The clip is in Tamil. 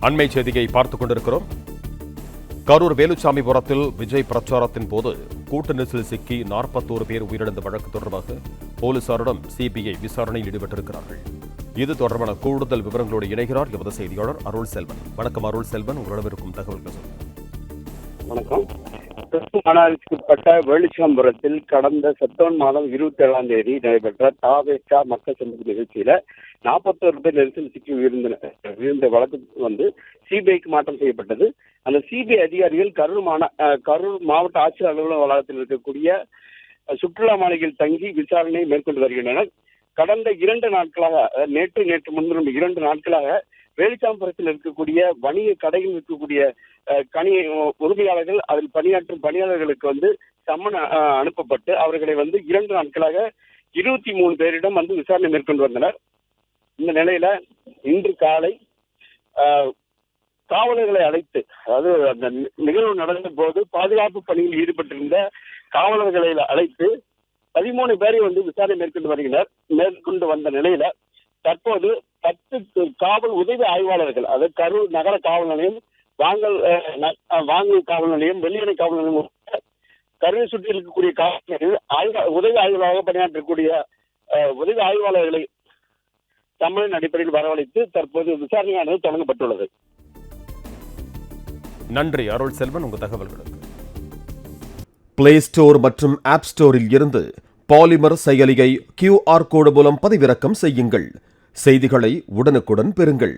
அண்மை செய்தியை பார்த்துக் கொண்டிருக்கிறோம். கரூர் வேலுச்சாமிபுரத்தில் விஜய் பிரச்சாரத்தின் போது கூட்ட நெரிசலில் சிக்கி 41 பேர் உயிரிழந்த வழக்கு தொடர்பாக போலீசாரிடம் சிபிஐ விசாரணையில் ஈடுபட்டிருக்கிறார்கள். இது தொடர்பான கூடுதல் விவரங்களோடு இணைகிறார் எமது செய்தியாளர் அருள் செல்வன். வணக்கம் அருள் செல்வன், உங்களிடம் இருக்கும் தகவல்கள் சொல்லுங்கள். வணக்கம். மாநகராட்சிக்குட்பட்ட வேலுச்சாமிபுரத்தில் கடந்த செப்டம்பர் மாதம் 27ஆம் தேதி நடைபெற்ற தாவேகா மக்கள் சந்திப்பு நிகழ்ச்சியில 41 பேர் நெரிசல் சிக்கி விழுந்த வழக்கு சிபிஐக்கு மாற்றம் செய்யப்பட்டது. அந்த சிபிஐ அதிகாரிகள் கரூர் மாவட்ட ஆட்சியர் அலுவலக வளாகத்தில் இருக்கக்கூடிய சுற்றுலா மாளிகையில் தங்கி விசாரணை மேற்கொண்டு வருகின்றனர். கடந்த 2 நாட்களாக, நேற்று முன்தினம் 2 நாட்களாக வேலுச்சாமிபுரத்தில் இருக்கக்கூடிய வணிக கடையில் இருக்கக்கூடிய உரிமையாளர்கள், அதில் பணியாற்றும் பணியாளர்களுக்கு சம்மன் அனுப்பப்பட்டு அவர்களை 2 நாட்களாக 23 பேரிடம் விசாரணை மேற்கொண்டு வந்தனர். இந்த நிலையில இன்று காலை காவலர்களை அழைத்து, அதாவது அந்த நிகழ்வு நடந்த போது பாதுகாப்பு பணியில் ஈடுபட்டிருந்த காவலர்களை அழைத்து 13 பேரை விசாரணை மேற்கொண்டு வந்த நிலையில தற்போது 10 காவல் உதவி ஆய்வாளர்கள், அதாவது கரூர் நகர காவல் நிலையம், வாங்கல் காவல் நிலையம், வெள்ளியணை காவல் நிலையம், கரூரை சுற்றி இருக்கக்கூடிய காவல் உதவி ஆய்வாளராக பணியாற்றக்கூடிய உதவி ஆய்வாளர்களை சம்மனின் அடிப்படையில் வரவழைத்து தற்போது விசாரணையானது தொடங்கப்பட்டுள்ளது. நன்றி அருள் செல்வன், உங்கள் தகவல்களுக்கு. பிளே ஸ்டோர் மற்றும் ஆப் ஸ்டோரில் இருந்து பாலிமர் செயலியை QR கோடு மூலம் பதிவிறக்கம் செய்யுங்கள். செய்திகளை உடனுக்குடன் பெறுங்கள்.